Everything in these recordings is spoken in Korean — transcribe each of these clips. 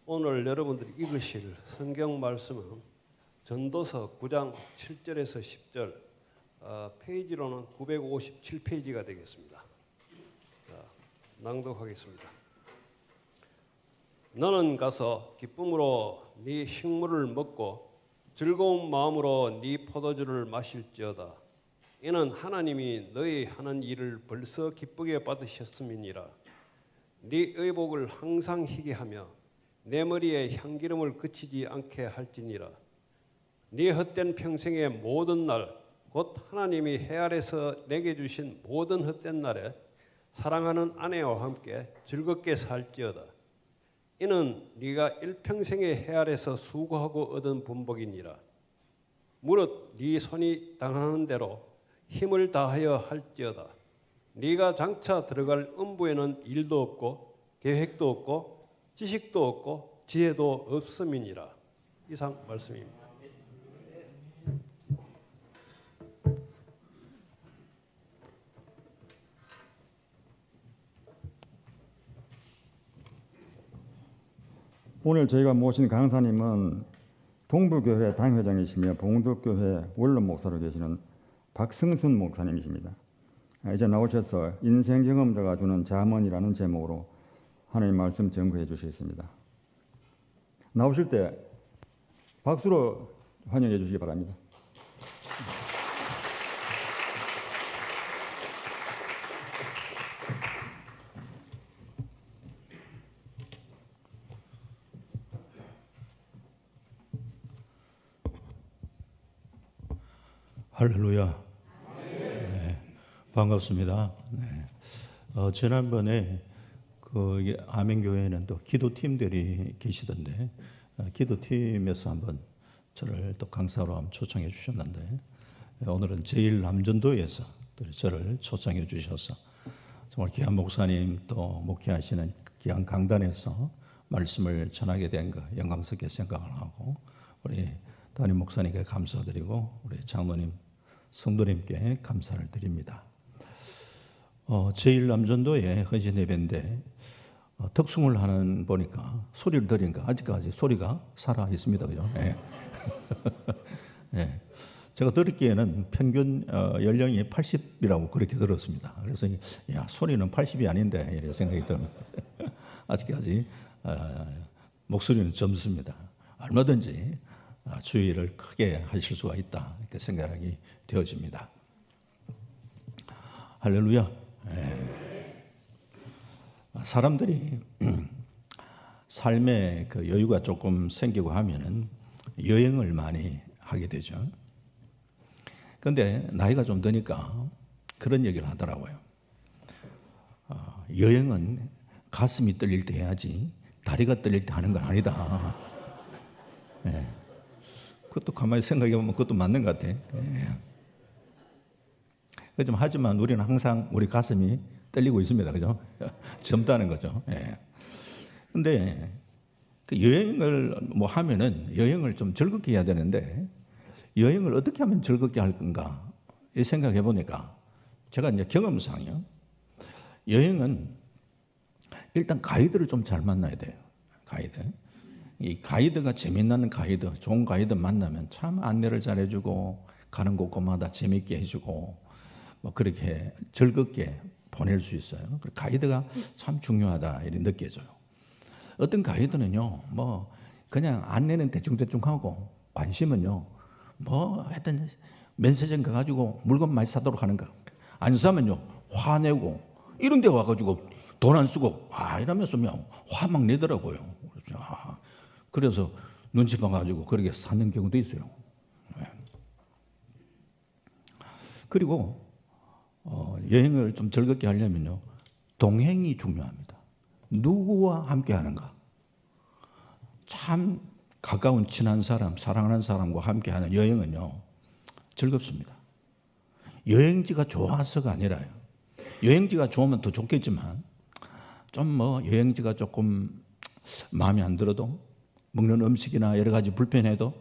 오늘 여러분들이 읽으실 성경 말씀은 전도서 9장 7절에서 10절, 페이지로는 957페이지가 되겠습니다. 낭독하겠습니다. 너는 가서 기쁨으로 네 식물을 먹고 즐거운 마음으로 네 포도주를 마실지어다. 이는 하나님이 너희 하는 일을 벌써 기쁘게 받으셨음이니라. 네 의복을 항상 희게 하며 내 머리에 향기름을 그치지 않게 할지니라. 네 헛된 평생의 모든 날, 곧 하나님이 해 아래서 내게 주신 모든 헛된 날에 사랑하는 아내와 함께 즐겁게 살지어다. 이는 네가 일평생의 해 아래서 수고하고 얻은 분복이니라. 무릇 네 손이 당하는 대로 힘을 다하여 할지어다. 네가 장차 들어갈 음부에는 일도 없고 계획도 없고 지식도 없고 지혜도 없음이니라. 이상 말씀입니다. 오늘 저희가 모신 강사님은 동부교회 당회장이시며 봉덕교회 원로 목사로 계시는 박승순 목사님이십니다. 이제 나오셔서 인생 경험자가 주는 자문이라는 제목으로 하나님 말씀 전거해 주시겠습니다. 나오실 때 박수로 환영해 주시기 바랍니다. 할렐루야. 네, 반갑습니다. 네. 지난번에 그 아멘교회에는 또 기도팀들이 계시던데 기도팀에서 한번 저를 또 강사로 한번 초청해 주셨는데 오늘은 제1남전도에서 또 저를 초청해 주셔서 정말 귀한 목사님 또 목회하시는 귀한 강단에서 말씀을 전하게 된 거 영광스럽게 생각을 하고 우리 담임 목사님께 감사드리고 우리 장로님 성도님께 감사를 드립니다. 제1남전도의 헌신 예배인데 특송을 하는 보니까 소리를 들으니까 아직까지 소리가 살아 있습니다. 그죠? 네. 네. 제가 들었기에는 평균 연령이 80이라고 그렇게 들었습니다. 그래서 야, 소리는 80이 아닌데 이런 생각이 듭니다. 아직까지 목소리는 젊습니다. 얼마든지 주의를 크게 하실 수가 있다 이렇게 생각이 되어집니다. 할렐루야. 네. 사람들이 삶에 그 여유가 조금 생기고 하면은 여행을 많이 하게 되죠. 그런데 나이가 좀 드니까 그런 얘기를 하더라고요. 여행은 가슴이 떨릴 때 해야지 다리가 떨릴 때 하는 건 아니다. 네. 그것도 가만히 생각해 보면 그것도 맞는 것 같아. 예. 좀 하지만 우리는 항상 우리 가슴이 떨리고 있습니다. 그죠? 젊다는 거죠. 예. 근데 그 여행을 뭐 하면은 여행을 좀 즐겁게 해야 되는데 여행을 어떻게 하면 즐겁게 할 건가? 이 생각해 보니까 제가 이제 경험상이요. 여행은 일단 가이드를 좀 잘 만나야 돼요. 가이드. 이 가이드가 재미나는 가이드, 좋은 가이드 만나면 참 안내를 잘해주고 가는 곳곳마다 재밌게 해주고 뭐 그렇게 즐겁게 보낼 수 있어요. 가이드가 참 중요하다 이렇게 느껴져요. 어떤 가이드는요, 뭐 그냥 안내는 대충대충 하고 관심은요, 뭐 하여튼 면세점 가가지고 물건 많이 사도록 하는 거. 안 사면요 화내고 이런 데 와가지고 돈 안 쓰고 이러면서 화 막 내더라고요. 그래서 눈치 봐가지고 그렇게 사는 경우도 있어요. 그리고 여행을 좀 즐겁게 하려면요 동행이 중요합니다. 누구와 함께 하는가. 참 가까운 친한 사람, 사랑하는 사람과 함께 하는 여행은요 즐겁습니다. 여행지가 좋아서가 아니라요. 여행지가 좋으면 더 좋겠지만 좀 뭐 여행지가 조금 마음에 안 들어도 먹는 음식이나 여러 가지 불편해도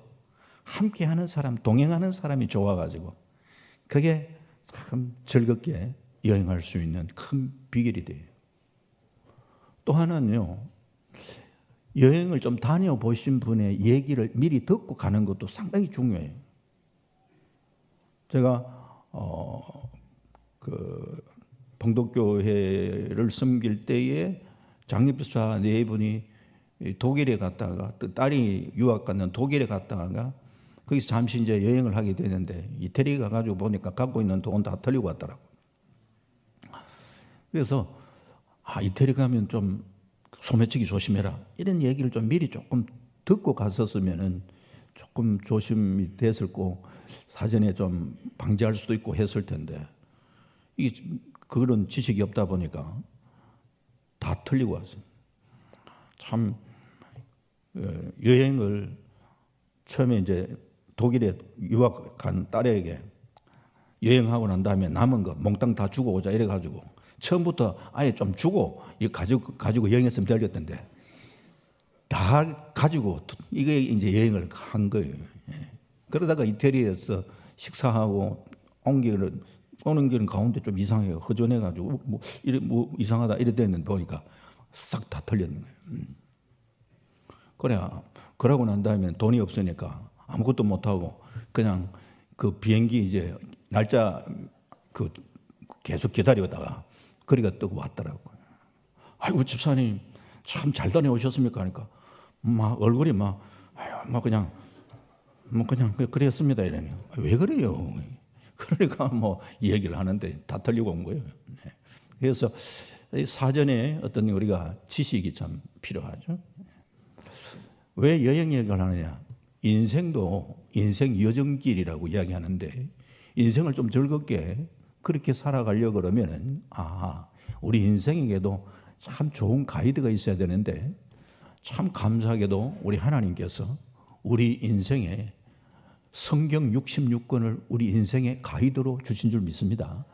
함께 하는 사람, 동행하는 사람이 좋아가지고 그게 참 즐겁게 여행할 수 있는 큰 비결이 돼요. 또 하나는요, 여행을 좀 다녀보신 분의 얘기를 미리 듣고 가는 것도 상당히 중요해요. 제가 그 봉독교회를 섬길 때에 장립사 네 분이 독일에 갔다가 또 딸이 유학 갔는 독일에 갔다가 거기서 잠시 이제 여행을 하게 되는데 이태리 가가지고 보니까 갖고 있는 돈 다 털리고 왔더라고. 그래서 이태리 가면 좀 소매치기 조심해라 이런 얘기를 좀 미리 조금 듣고 갔었으면은 조금 조심이 됐을 거고 사전에 좀 방지할 수도 있고 했을 텐데 이게 그런 지식이 없다 보니까 다 틀리고 왔어요. 참 여행을 처음에 이제 독일에 유학 간 딸에게 여행하고 난 다음에 남은 거 몽땅 다 주고 오자 이래가지고 처음부터 아예 좀 주고 가지고 여행했으면 되겠던데 다 가지고 이게 이제 여행을 한 거예요. 그러다가 이태리에서 식사하고 오는 길은 가운데 좀 이상해요. 허전해가지고 뭐 이상하다 이래 됐는데 보니까 싹 다 털렸는 거예요. 그래 그러고 난 다음에 돈이 없으니까 아무것도 못 하고 그냥 그 비행기 이제 날짜 그 계속 기다리다가 거리가 뜨고 왔더라고요. 아이고 집사님 참 잘 다녀오셨습니까? 하니까 막 얼굴이 막 그냥 그랬습니다 이러니 왜 그래요? 그러니까 뭐 얘기를 하는데 다 틀리고 온 거예요. 그래서 사전에 어떤 우리가 지식이 참 필요하죠. 왜 여행 얘기를 하느냐? 인생도 인생 여정길이라고 이야기하는데 인생을 좀 즐겁게 그렇게 살아가려고 그러면은 우리 인생에게도 참 좋은 가이드가 있어야 되는데 참 감사하게도 우리 하나님께서 우리 인생에 성경 66권을 우리 인생의 가이드로 주신 줄 믿습니다.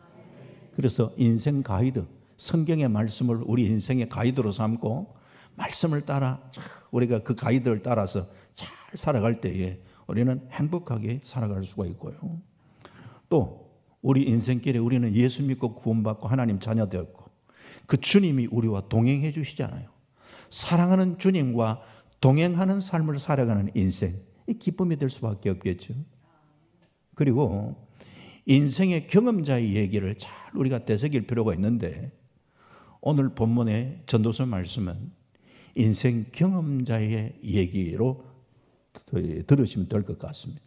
그래서 인생 가이드, 성경의 말씀을 우리 인생의 가이드로 삼고 말씀을 따라 우리가 그 가이드를 따라서 잘 살아갈 때에 우리는 행복하게 살아갈 수가 있고요. 또 우리 인생길에 우리는 예수 믿고 구원받고 하나님 자녀 되었고 그 주님이 우리와 동행해 주시잖아요. 사랑하는 주님과 동행하는 삶을 살아가는 인생, 이 기쁨이 될 수밖에 없겠죠. 그리고 인생의 경험자의 얘기를 잘 우리가 되새길 필요가 있는데 오늘 본문의 전도서 말씀은 인생 경험자의 얘기로 들으시면 될 것 같습니다.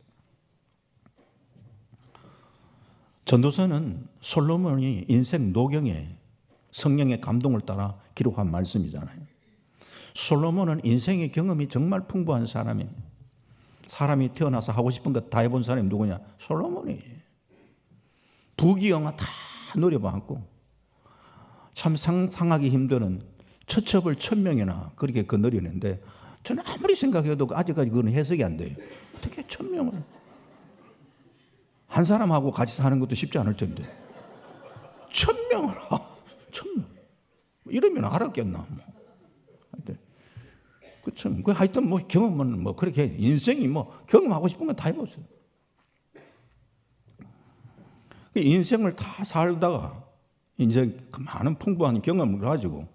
전도서는 솔로몬이 인생 노경에 성령의 감동을 따라 기록한 말씀이잖아요. 솔로몬은 인생의 경험이 정말 풍부한 사람이에요. 사람이 태어나서 하고 싶은 것 다 해본 사람이 누구냐? 솔로몬이. 부귀영화 다 누려봤고 참 상상하기 힘드는 처첩을 1000명이나 그렇게 거느리는데 저는 아무리 생각해도 아직까지 그건 해석이 안 돼요. 어떻게 1000명을 한 사람하고 같이 사는 것도 쉽지 않을 텐데 1000명을 1000명 이러면 알았겠나 뭐. 그쵸. 하여튼 뭐 경험은 뭐 그렇게 인생이 뭐 경험하고 싶은 건 다 해봤어요. 인생을 다 살다가 이제 그 많은 풍부한 경험을 가지고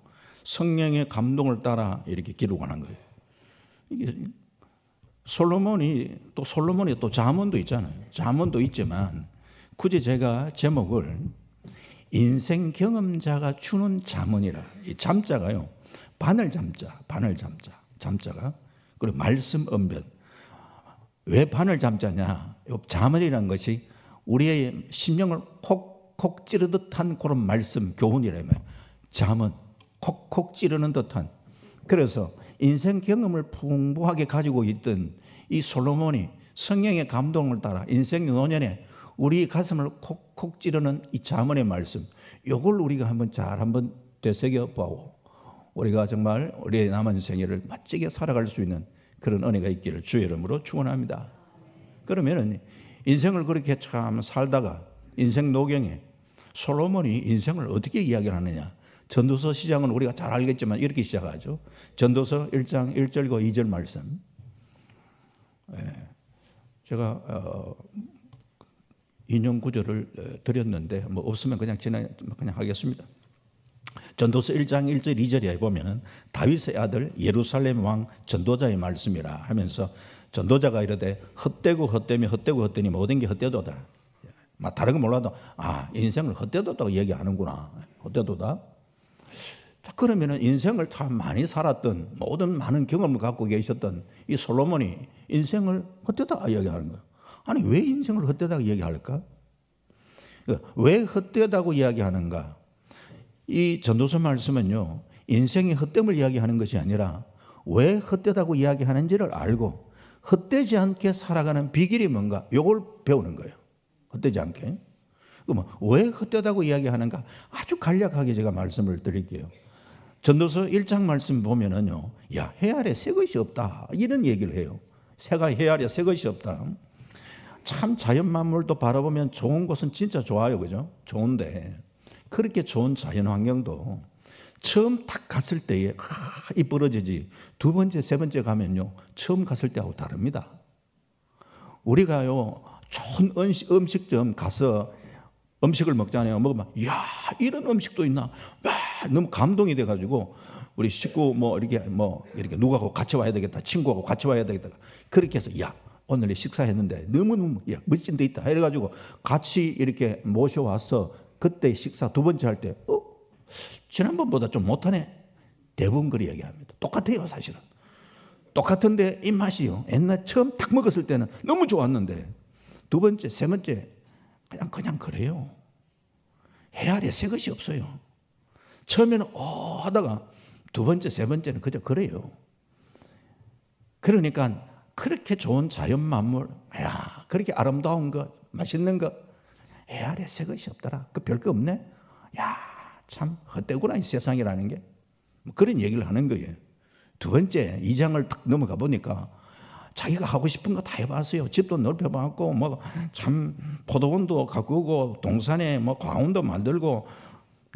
성령의 감동을 따라 이렇게 기록을 한 거예요. 이게 솔로몬이 또 잠언도 있잖아요. 잠언도 있지만 굳이 제가 제목을 인생 경험자가 주는 잠언이라 이 잠자가요. 바늘 잠자가 그리고 말씀 언변. 왜 바늘 잠자냐? 잠언이라는 것이 우리의 심령을 콕콕 찌르듯한 그런 말씀 교훈이라면 잠언 콕콕 찌르는 듯한. 그래서 인생 경험을 풍부하게 가지고 있던 이 솔로몬이 성령의 감동을 따라 인생 노년에 우리 가슴을 콕콕 찌르는 이 잠언의 말씀, 이걸 우리가 한번 되새겨 보고 우리가 정말 우리의 남은 생애를 멋지게 살아갈 수 있는 그런 은혜가 있기를 주의 이름으로 축원합니다. 그러면은 인생을 그렇게 참 살다가 인생 노경에 솔로몬이 인생을 어떻게 이야기를 하느냐? 전도서 시작은 우리가 잘 알겠지만 이렇게 시작하죠. 전도서 1장 1절과 2절 말씀. 제가 인용 구절을 드렸는데 뭐 없으면 그냥 하겠습니다. 전도서 1장 1절 2절에 보면은 다윗의 아들 예루살렘 왕 전도자의 말씀이라 하면서 전도자가 이르되 헛되고 헛되며 헛되고 헛되니 모든 게 헛되도다. 다른 거 몰라도 인생을 헛되도다고 얘기하는구나. 헛되도다. 자, 그러면은 인생을 참 많이 살았던 모든 많은 경험을 갖고 계셨던 이 솔로몬이 인생을 헛되다 얘기하는 거예요. 아니 왜 인생을 헛되다고 얘기할까? 왜 헛되다고 이야기하는가? 이 전도서 말씀은요, 인생의 헛됨을 이야기하는 것이 아니라 왜 헛되다고 이야기하는지를 알고 헛되지 않게 살아가는 비결이 뭔가 이걸 배우는 거예요. 헛되지 않게. 그럼 왜 헛되다고 이야기하는가? 아주 간략하게 제가 말씀을 드릴게요. 전도서 1장 말씀 보면은요, 야, 해 아래 새 것이 없다. 이런 얘기를 해요. 새가 해 아래 새 것이 없다. 참 자연 만물도 바라보면 좋은 곳은 진짜 좋아요. 그죠? 좋은데 그렇게 좋은 자연 환경도 처음 딱 갔을 때에 이 벌어지지 두 번째, 세 번째 가면요, 처음 갔을 때하고 다릅니다. 우리가요, 좋은 음식점 가서 음식을 먹잖아요. 먹으면 야, 이런 음식도 있나? 너무 감동이 돼가지고 우리 식구 이렇게 누구하고 같이 와야 되겠다, 친구하고 같이 와야 되겠다. 그렇게 해서 야, 오늘 식사했는데 너무너무 멋진 데 있다. 이래가지고 같이 이렇게 모셔와서 그때 식사 두 번째 할 때 지난번보다 좀 못하네. 대부분 그렇게 얘기합니다. 똑같아요, 사실은. 똑같은데 입맛이요, 옛날 처음 딱 먹었을 때는 너무 좋았는데 두 번째, 세 번째 그냥 그래요. 해 아래 새 것이 없어요. 처음에는 하다가 두 번째, 세 번째는 그저 그래요. 그러니까 그렇게 좋은 자연 만물, 야, 그렇게 아름다운 것, 맛있는 것, 해 아래 새 것이 없더라. 그 별거 없네. 야, 참 헛되구나 이 세상이라는 게. 그런 얘기를 하는 거예요. 두 번째 2장을 딱 넘어가 보니까 자기가 하고 싶은 거 다 해봤어요. 집도 넓혀봤고 참 포도원도 가꾸고 동산에 과원도 만들고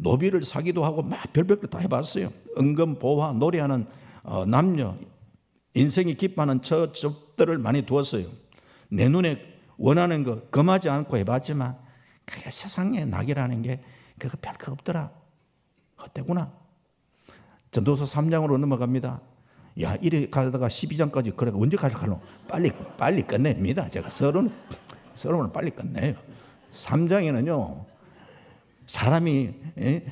노비를 사기도 하고 별별 거 다 해봤어요. 은근 보화 노래하는 남녀, 인생이 기뻐하는 저 접들을 많이 두었어요. 내 눈에 원하는 거 금하지 않고 해봤지만 그게 세상의 낙이라는 게 그거 별거 없더라. 헛되구나. 전도서 3장으로 넘어갑니다. 야, 이래 가다가 12장까지 그래 언제 가져가노? 빨리 끝냅니다. 제가 서론은 빨리 끝내요. 3장에는요, 사람이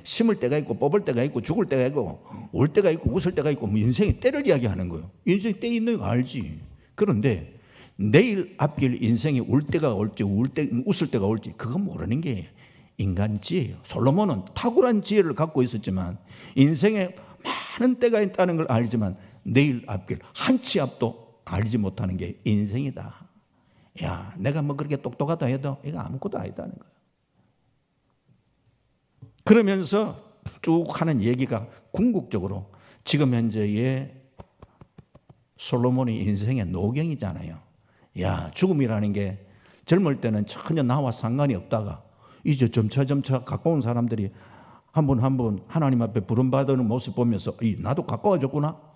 심을 때가 있고 뽑을 때가 있고 죽을 때가 있고 울 때가 있고 웃을 때가 있고 인생의 때를 이야기하는 거예요. 인생의 때 있는 거 알지. 그런데 내일 앞길 인생이 울 때가 올지 웃을 때가 올지 그거 모르는 게 인간 지혜예요. 솔로몬은 탁월한 지혜를 갖고 있었지만 인생에 많은 때가 있다는 걸 알지만 내일 앞길 한 치 앞도 알지 못하는 게 인생이다. 야, 내가 그렇게 똑똑하다 해도 이거 아무것도 아니다는 거예요. 그러면서 쭉 하는 얘기가 궁극적으로 지금 현재의 솔로몬의 인생의 노경이잖아요. 야, 죽음이라는 게 젊을 때는 전혀 나와 상관이 없다가 이제 점차 가까운 사람들이 한 분 한 분 하나님 앞에 부름받는 모습 보면서 나도 가까워졌구나.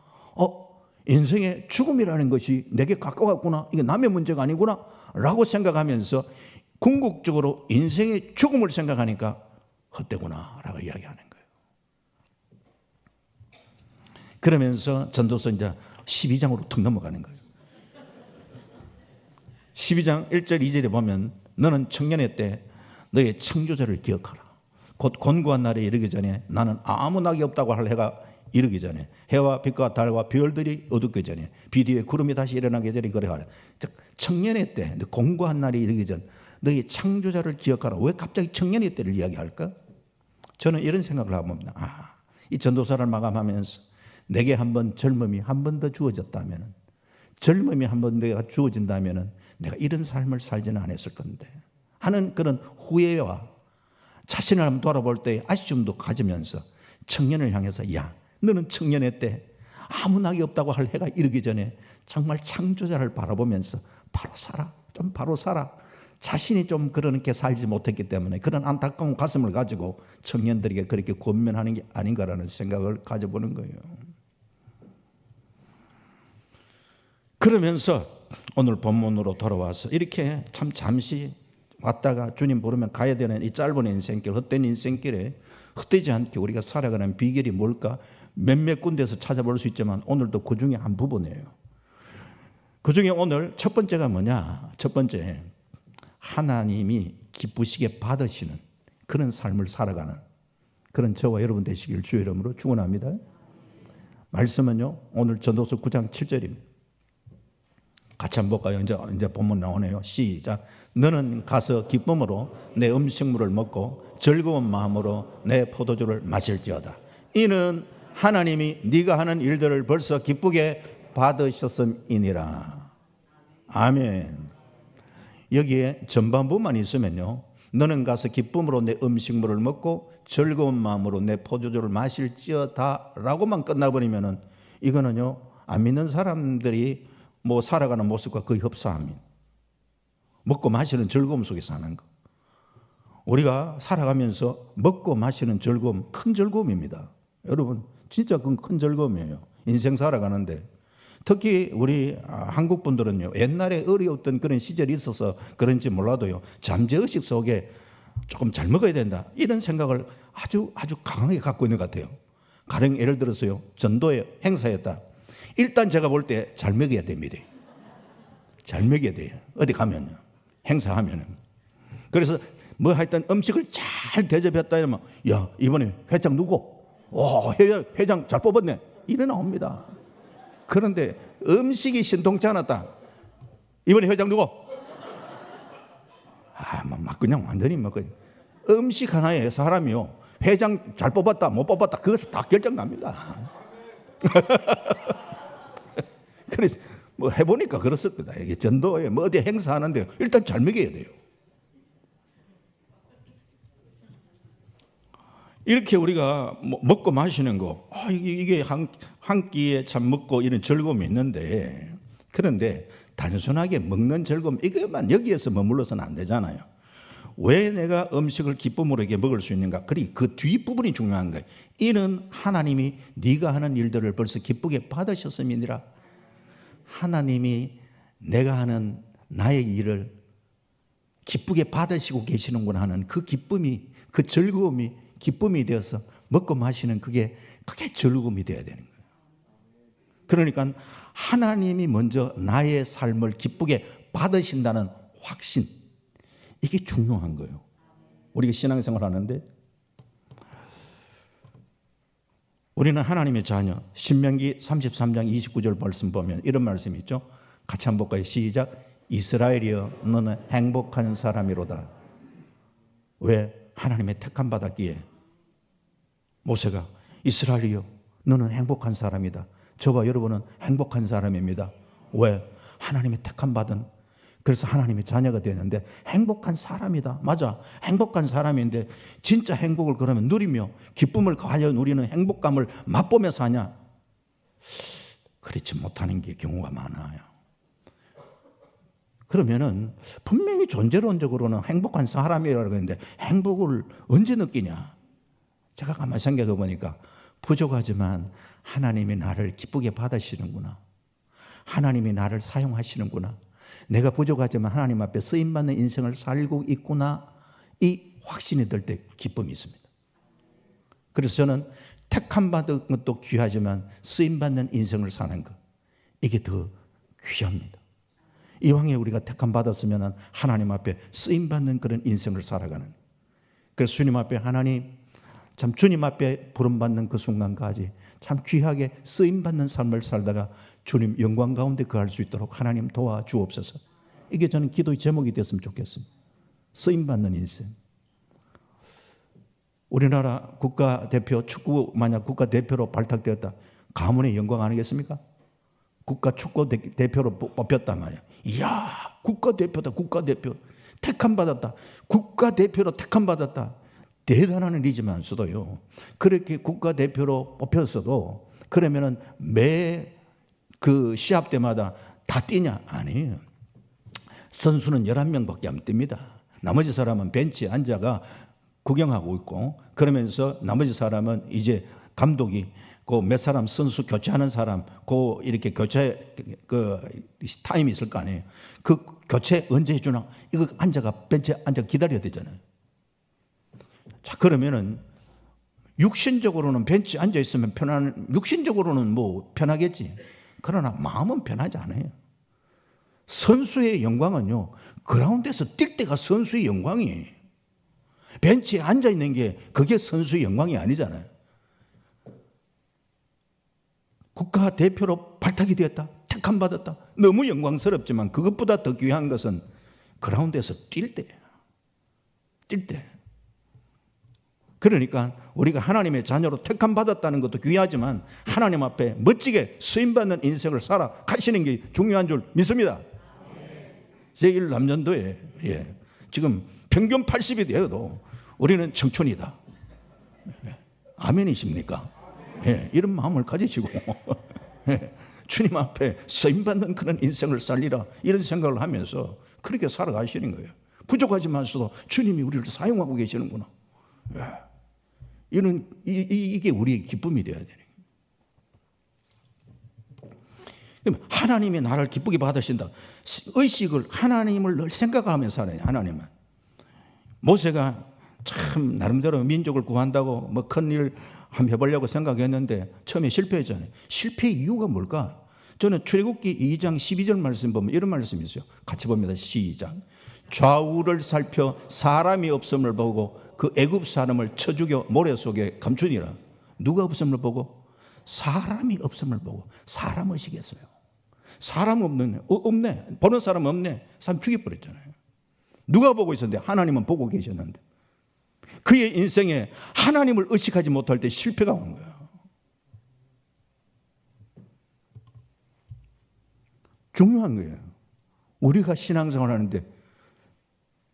인생의 죽음이라는 것이 내게 가까웠구나. 이게 남의 문제가 아니구나 라고 생각하면서 궁극적으로 인생의 죽음을 생각하니까 헛되구나 라고 이야기하는 거예요. 그러면서 전도서 이제 12장으로 툭 넘어가는 거예요. 12장 1절 2절에 보면 너는 청년의 때 너의 창조자를 기억하라. 곧 곤고한 날에 이르기 전에 나는 아무 낙이 없다고 할 해가 이르기 전에 해와 빛과 달과 별들이 어둡기 전에 비 뒤에 구름이 다시 일어나기 전에 그래하라. 즉 청년의 때 곤고한 날이 이르기 전 너희 창조자를 기억하라. 왜 갑자기 청년의 때를 이야기할까? 저는 이런 생각을 해봅니다. 이 전도서를 마감하면서 내게 한번 젊음이 한 번 더 주어졌다면, 젊음이 한 번 내가 주어진다면 내가 이런 삶을 살지는 않았을 건데 하는 그런 후회와 자신을 한번 돌아볼 때의 아쉬움도 가지면서 청년을 향해서 야, 너는 청년의 때 아무 낙이 없다고 할 해가 이르기 전에 정말 창조자를 바라보면서 바로 살아. 자신이 좀 그렇게 살지 못했기 때문에 그런 안타까운 가슴을 가지고 청년들에게 그렇게 권면하는 게 아닌가라는 생각을 가져보는 거예요. 그러면서 오늘 본문으로 돌아와서 이렇게 참 잠시 왔다가 주님 부르면 가야 되는 이 짧은 인생길, 헛된 인생길에 헛되지 않게 우리가 살아가는 비결이 뭘까? 몇몇 군데에서 찾아볼 수 있지만 오늘도 그 중에 한 부분이에요. 그 중에 오늘 첫 번째가 뭐냐? 첫 번째, 하나님이 기쁘시게 받으시는 그런 삶을 살아가는 그런 저와 여러분 되시길 주의 이름으로 축원합니다. 말씀은요, 오늘 전도서 9장 7절입니다. 같이 한번 볼까요? 이제 본문 나오네요. 시작. 너는 가서 기쁨으로 내 음식물을 먹고 즐거운 마음으로 내 포도주를 마실지어다. 이는 하나님이 네가 하는 일들을 벌써 기쁘게 받으셨음이니라. 아멘. 여기에 전반부만 있으면요, 너는 가서 기쁨으로 내 음식물을 먹고 즐거운 마음으로 내 포도주를 마실지어다 라고만 끝나버리면은 이거는요, 안 믿는 사람들이 뭐 살아가는 모습과 거의 흡사합니다. 먹고 마시는 즐거움 속에 사는 거. 우리가 살아가면서 먹고 마시는 즐거움, 큰 즐거움입니다. 여러분, 진짜 그건 큰 즐거움이에요. 인생 살아가는데. 특히 우리 한국 분들은요, 옛날에 어려웠던 그런 시절이 있어서 그런지 몰라도요, 잠재의식 속에 조금 잘 먹어야 된다, 이런 생각을 아주 강하게 갖고 있는 것 같아요. 가령 예를 들어서요, 전도의 행사였다. 일단 제가 볼 때 잘 먹여야 됩니다. 잘 먹여야 돼요. 어디 가면요, 행사하면은. 그래서 뭐 하여튼 음식을 잘 대접했다 이러면, 야, 이번에 회장 누구? 와, 회장 잘 뽑았네, 이래 나옵니다. 그런데 음식이 신통치 않았다. 이번에 회장 누구? 막 그냥 완전히 막 그냥. 음식 하나에 사람이요, 회장 잘 뽑았다 못 뽑았다 그것을 다 결정납니다. 그래서 뭐 해보니까 그렇습니다. 이게 전도에 뭐 어디 행사하는데 일단 잘 먹여야 돼요. 이렇게 우리가 먹고 마시는 거, 이게 한 끼에 참 먹고 이런 즐거움이 있는데, 그런데 단순하게 먹는 즐거움 이것만 여기에서 머물러서는 안 되잖아요. 왜 내가 음식을 기쁨으로 이렇게 먹을 수 있는가? 그리고 그 뒷부분이 중요한 거예요. 이는 하나님이 네가 하는 일들을 벌써 기쁘게 받으셨음이니라. 하나님이 내가 하는 나의 일을 기쁘게 받으시고 계시는구나 하는 그 기쁨이, 그 즐거움이 기쁨이 되어서 먹고 마시는 그게 즐거움이 되어야 되는 거예요. 그러니까 하나님이 먼저 나의 삶을 기쁘게 받으신다는 확신, 이게 중요한 거예요. 우리가 신앙생활 하는데 우리는 하나님의 자녀. 신명기 33장 29절 말씀 보면 이런 말씀이 있죠. 같이 한번 볼까요? 시작. 이스라엘이여 너는 행복한 사람이로다. 왜? 하나님의 택함 받았기에. 모세가 이스라엘이여 너는 행복한 사람이다. 저와 여러분은 행복한 사람입니다. 왜? 하나님의 택함 받은, 그래서 하나님의 자녀가 되는데 행복한 사람이다. 맞아, 행복한 사람인데 진짜 행복을 그러면 누리며 기쁨을 과연 우리는 행복감을 맛보며 사냐? 그렇지 못하는 게 경우가 많아요. 그러면은 분명히 존재론적으로는 행복한 사람이라고 했는데 행복을 언제 느끼냐? 제가 가만히 생각해 보니까 부족하지만 하나님이 나를 기쁘게 받으시는구나. 하나님이 나를 사용하시는구나. 내가 부족하지만 하나님 앞에 쓰임받는 인생을 살고 있구나. 이 확신이 들 때 기쁨이 있습니다. 그래서 저는 택함 받은 것도 귀하지만 쓰임받는 인생을 사는 것, 이게 더 귀합니다. 이왕에 우리가 택함 받았으면 하나님 앞에 쓰임받는 그런 인생을 살아가는, 그래서 주님 앞에 하나님, 참 주님 앞에 부름받는 그 순간까지 참 귀하게 쓰임받는 삶을 살다가 주님 영광 가운데 거할 수 있도록 하나님 도와주옵소서. 이게 저는 기도의 제목이 됐으면 좋겠습니다. 쓰임받는 인생. 우리나라 국가대표 축구 만약 국가대표로 발탁되었다, 가문의 영광 아니겠습니까? 국가축구대표로 뽑혔단 말이야. 이야, 국가대표다. 국가대표 택함받았다. 국가대표로 택함받았다. 대단한 일이지만서도요, 그렇게 국가대표로 뽑혔어도 그러면은 매 그 시합 때마다 다 뛰냐? 아니에요. 선수는 11명밖에 안 뜁니다. 나머지 사람은 벤치에 앉아가 구경하고 있고, 그러면서 나머지 사람은 이제 감독이 그 몇 사람 선수 교체하는 사람 그 이렇게 교체 그 타임이 있을 거 아니에요. 그 교체 언제 해주나? 이거 앉아가 벤치에 앉아 기다려야 되잖아요. 자, 그러면은 육신적으로는 벤치에 앉아 있으면 육신적으로는 뭐 편하겠지. 그러나 마음은 편하지 않아요. 선수의 영광은요, 그라운드에서 뛸 때가 선수의 영광이에요. 벤치에 앉아 있는 게 그게 선수의 영광이 아니잖아요. 국가대표로 발탁이 되었다, 택함받았다, 너무 영광스럽지만 그것보다 더 귀한 것은 그라운드에서 뛸 때예요. 뛸 때. 그러니까 우리가 하나님의 자녀로 택함받았다는 것도 귀하지만 하나님 앞에 멋지게 쓰임받는 인생을 살아가시는 게 중요한 줄 믿습니다. 제1남년도에 지금 평균 80이 되어도 우리는 청춘이다. 아멘이십니까? 이런 마음을 가지시고 주님 앞에 쓰임받는 그런 인생을 살리라, 이런 생각을 하면서 그렇게 살아가시는 거예요. 부족하지만서도 주님이 우리를 사용하고 계시는구나. 이게 우리의 기쁨이 되어야 되는 거예요. 하나님이 나를 기쁘게 받으신다. 의식을, 하나님을 늘 생각하면서 살아요. 하나님은. 모세가 참 나름대로 민족을 구한다고 뭐 큰일 한번 해보려고 생각했는데 처음에 실패했잖아요. 실패의 이유가 뭘까? 저는 출애굽기 2장 12절 말씀 보면 이런 말씀이 있어요. 같이 봅니다. 시작. 좌우를 살펴 사람이 없음을 보고 그 애굽 사람을 쳐 죽여 모래 속에 감추니라. 누가 없음을 보고? 사람이 없음을 보고. 사람 의식했어요. 사람 없네. 보는 사람 없네. 사람 죽여버렸잖아요. 누가 보고 있었는데? 하나님은 보고 계셨는데. 그의 인생에 하나님을 의식하지 못할 때 실패가 온 거예요. 중요한 거예요. 우리가 신앙생활 하는데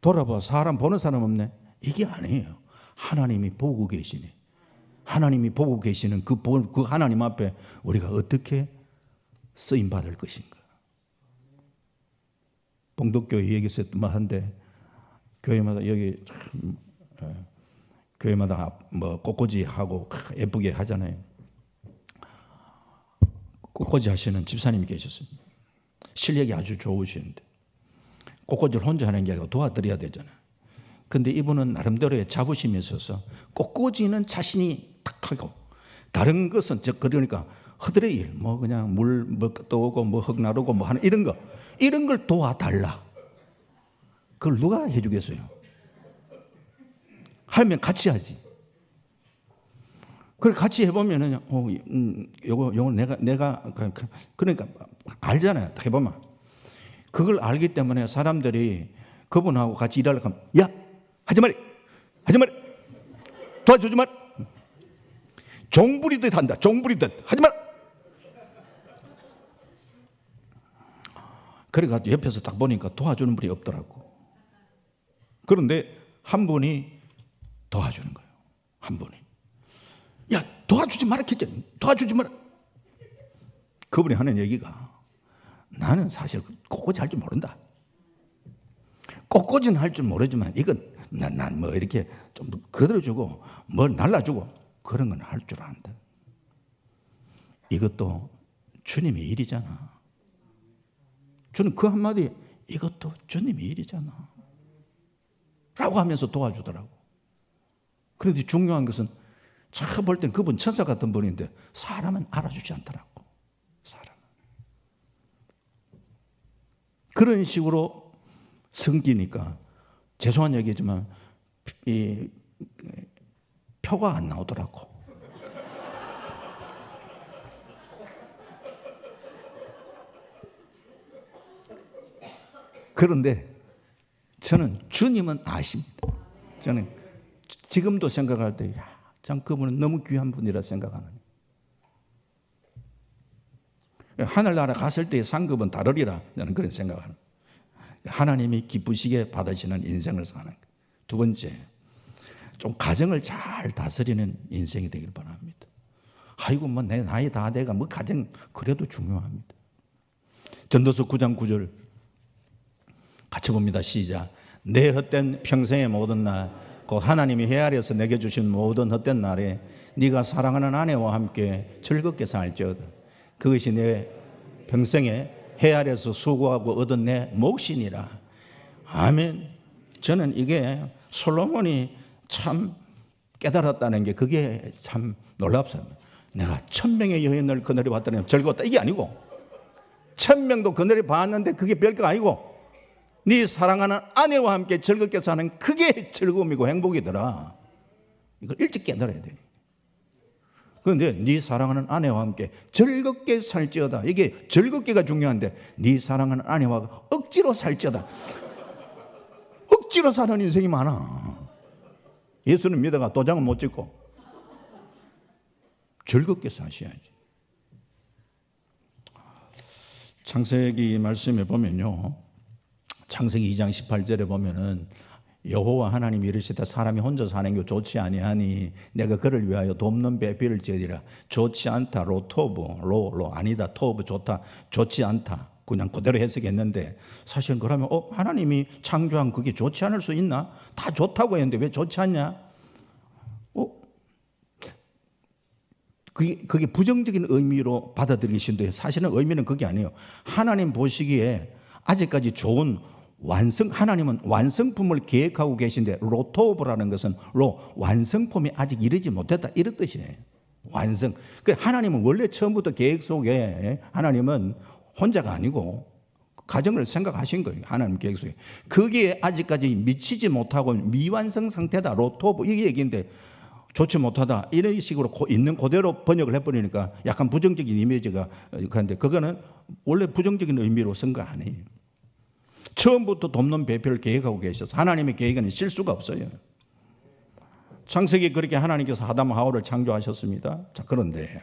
돌아봐, 사람 보는 사람 없네? 이게 아니에요. 하나님이 보고 계시니, 하나님이 보고 계시는 그 하나님 앞에 우리가 어떻게 쓰임받을 것인가. 봉독교회 얘기했을 만한데 교회마다 여기 참 교회마다 뭐 꽃꽂이 하고 예쁘게 하잖아요. 꽃꽂이 하시는 집사님이 계셨어요. 실력이 아주 좋으시는데 꽃꽂이를 혼자 하는 게 아니고 도와드려야 되잖아요. 근데 이분은 나름대로의 자부심이 있어서 꽃꽂이는 자신이 탁 하고 다른 것은 그러니까 허드레 일, 뭐 그냥 물 뭐 떠오고 뭐 흙 나르고 뭐 하는 이런 걸 도와달라. 그걸 누가 해주겠어요? 하면 같이 하지. 그걸 같이 해보면은 요거 내가 그러니까 알잖아요. 해보면 그걸 알기 때문에 사람들이 그분하고 같이 일하려고 하면 야 하지 말이 도와주지 말. 종부리듯 한다. 종부리듯 하지 말. 그래가지고 옆에서 딱 보니까 도와주는 분이 없더라고. 그런데 한 분이 도와주는 거예요. 한 분이. 야 도와주지 마라 했잖아. 도와주지 마라. 그분이 하는 얘기가 나는 사실 꽃꽂이 할 줄 모른다. 꽃꽂이는 할 줄 모르지만 이건 난 뭐 이렇게 좀 거들어주고 뭘 날라주고 그런 건 할 줄 안다. 이것도 주님의 일이잖아. 저는 그 한마디 이것도 주님의 일이잖아 라고 하면서 도와주더라고. 그런데 중요한 것은 차 볼 땐 그분 천사 같은 분인데 사람은 알아주지 않더라고. 사람은. 그런 식으로 섬기니까 죄송한 얘기지만 이 표가 안 나오더라고. 그런데 저는 주님은 아십니다. 저는 지금도 생각할 때 참 그분은 너무 귀한 분이라 생각하는. 하늘나라 갔을 때의 상급은 다르리라 저는 그런 생각하는. 하나님이 기쁘시게 받으시는 인생을 사는 거예요. 두 번째, 좀 가정을 잘 다스리는 인생이 되길 바랍니다. 아이고 뭐 내 나이 다 돼가 뭐 가정 그래도 중요합니다. 전도서 9장 9절 같이 봅니다. 시작. 내 헛된 평생의 모든 날 곧 하나님이 헤아려서 내게 주신 모든 헛된 날에 네가 사랑하는 아내와 함께 즐겁게 살지어다. 그것이 내 평생에 헤아려서 수고하고 얻은 내 몫이니라. 아멘. 저는 이게 솔로몬이 참 깨달았다는 게 그게 참 놀랍습니다. 내가 1000명의 여인을 그늘에 봤더니 즐거웠다. 이게 아니고 1000명도 그늘에 봤는데 그게 별거 아니고 네 사랑하는 아내와 함께 즐겁게 사는 그게 즐거움이고 행복이더라. 이걸 일찍 깨달아야 돼. 그런데 네 사랑하는 아내와 함께 즐겁게 살지어다. 이게 즐겁게가 중요한데 네 사랑하는 아내와 억지로 살지어다. 억지로 사는 인생이 많아. 예수는 믿어가 도장은 못 찍고 즐겁게 사셔야지. 창세기 말씀에 보면요, 창세기 2장 18절에 보면은 여호와 하나님이 이르시되 사람이 혼자 사는 게 좋지 아니하니 내가 그를 위하여 돕는 배비를 지으리라. 좋지 않다. 로토브 로 아니다. 토브 좋다. 좋지 않다. 그냥 그대로 해석했는데 사실은 그러면 하나님이 창조한 그게 좋지 않을 수 있나? 다 좋다고 했는데 왜 좋지 않냐? 그게 부정적인 의미로 받아들이시는데 사실은 의미는 그게 아니에요. 하나님 보시기에 아직까지 좋은 하나님은 완성품을 계획하고 계신데 로토브라는 것은 완성품이 아직 이르지 못했다 이런 뜻이에요. 완성. 하나님은 원래 처음부터 계획 속에 하나님은 혼자가 아니고 가정을 생각하신 거예요. 하나님 계획 속에. 그게 아직까지 미치지 못하고 미완성 상태다. 로토브 이 얘기인데 좋지 못하다 이런 식으로 있는 그대로 번역을 해버리니까 약간 부정적인 이미지가 그런데 그거는 원래 부정적인 의미로 쓴 거 아니에요. 처음부터 돕는 배필을 계획하고 계셔서 하나님의 계획에는 실수가 없어요. 창세기 그렇게 하나님께서 아담과 하와를 창조하셨습니다. 자, 그런데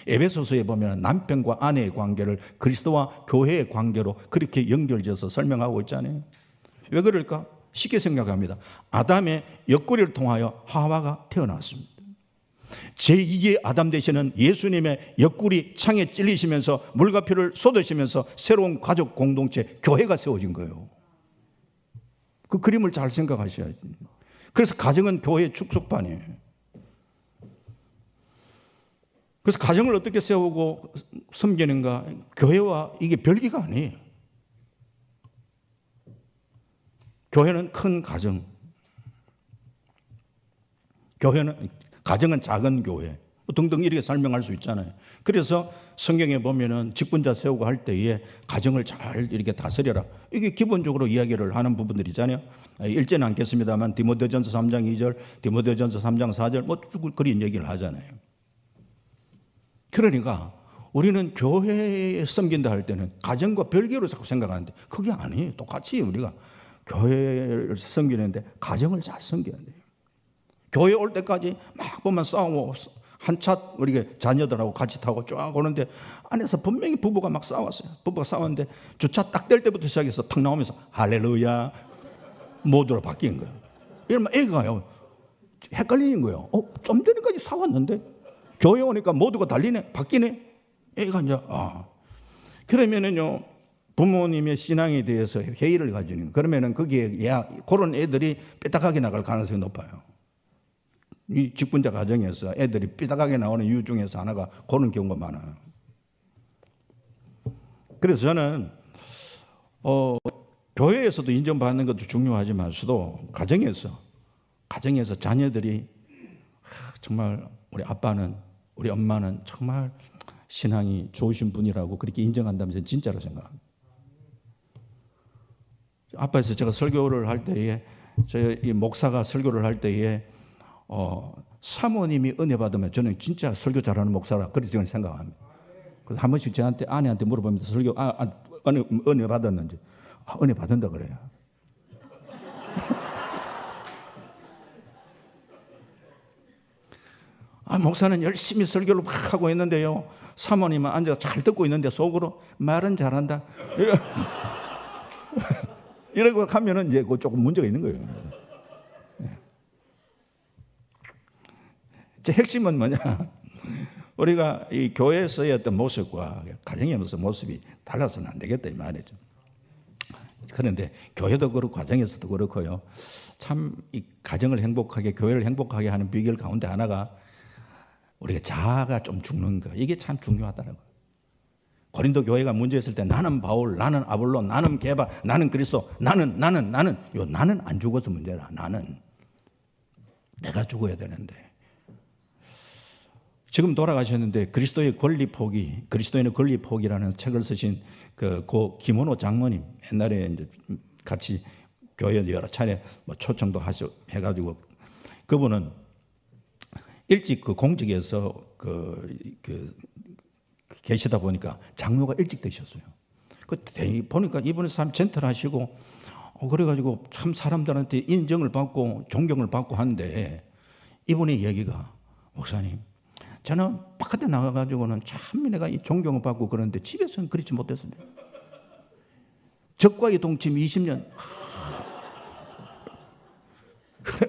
에베소서에 보면 남편과 아내의 관계를 그리스도와 교회의 관계로 그렇게 연결지어서 설명하고 있잖아요. 왜 그럴까? 쉽게 생각합니다. 아담의 옆구리를 통하여 하와가 태어났습니다. 제2의 아담 되시는 예수님의 옆구리 창에 찔리시면서 물과 피를 쏟으시면서 새로운 가족 공동체 교회가 세워진 거예요. 그 그림을 잘 생각하셔야지. 그래서 가정은 교회의 축소판이에요. 그래서 가정을 어떻게 세우고 섬기는가? 교회와 이게 별개가 아니에요. 교회는 큰 가정, 가정은 작은 교회 등등 이렇게 설명할 수 있잖아요. 그래서 성경에 보면은 직분자 세우고 할 때에 가정을 잘 이렇게 다스려라. 이게 기본적으로 이야기를 하는 부분들이잖아요. 읽지는 않겠습니다만 디모데전서 3장 2절, 디모데전서 3장 4절 뭐 쭉 그런 얘기를 하잖아요. 그러니까 우리는 교회에 섬긴다 할 때는 가정과 별개로 자꾸 생각하는데 그게 아니에요. 똑같이 우리가 교회를 섬기는데 가정을 잘 섬겨야 돼요. 교회 올 때까지 막 보면 싸우고 한 차 우리 자녀들하고 같이 타고 쫙 오는데 안에서 분명히 부부가 막 싸웠어요. 부부가 싸웠는데 주차 딱 될 때부터 시작해서 탁 나오면서 할렐루야 모드로 바뀐 거예요. 이러면 애가요 헷갈리는 거예요. 좀 전에까지 싸웠는데 교회 오니까 모두가 달리네, 바뀌네. 애가 이제 그러면은요 부모님의 신앙에 대해서 회의를 가지는 그러면은 거기에 그런 애들이 삐딱하게 나갈 가능성이 높아요. 이 직분자 가정에서 애들이 삐딱하게 나오는 이유 중에서 하나가 그런 경우가 많아요. 그래서 저는 교회에서도 인정받는 것도 중요하지만서도 가정에서 자녀들이 정말 우리 아빠는 우리 엄마는 정말 신앙이 좋으신 분이라고 그렇게 인정한다면 저는 진짜로 생각합니다. 아빠에서 제가 설교를 할 때에 저희 목사가 설교를 할 때에 사모님이 은혜 받으면 저는 진짜 설교 잘하는 목사라 그렇게 저는 생각합니다. 그래서 한 번씩 저한테 아내한테 물어보면서 설교 은혜 받았는지 은혜 받는다 그래요. 목사는 열심히 설교를 막 하고 있는데요. 사모님은 앉아서 잘 듣고 있는데 속으로 말은 잘한다. 이러고 하면은 이제 조금 문제가 있는 거예요. 제 핵심은 뭐냐? 우리가 이 교회에서의 어떤 모습과 가정의 모습이 달라서는 안 되겠다 이 말이죠. 그런데 교회도 그렇고 가정에서도 그렇고요. 참 이 가정을 행복하게 교회를 행복하게 하는 비결 가운데 하나가 우리가 자아가 좀 죽는 거 이게 참 중요하다는 거예요. 고린도 교회가 문제 있을 때 나는 바울, 나는 아볼로, 나는 게바, 나는 그리스도, 나는 요 나는 안 죽어서 문제라. 나는 내가 죽어야 되는데. 지금 돌아가셨는데 그리스도의 권리 포기, 그리스도인의 권리 포기라는 책을 쓰신 고 김원호 장로님, 옛날에 이제 같이 교회 여러 차례 뭐 초청도 해가지고 그분은 일찍 그 공직에서 계시다 보니까 장로가 일찍 되셨어요. 보니까 이분은 참 젠틀하시고 그래가지고 참 사람들한테 인정을 받고 존경을 받고 하는데 이분의 얘기가 목사님 저는 바깥에 나가가지고는 참 내가 존경을 받고 그러는데 집에서는 그렇지 못했습니다. 적과의 동침 20년. 그래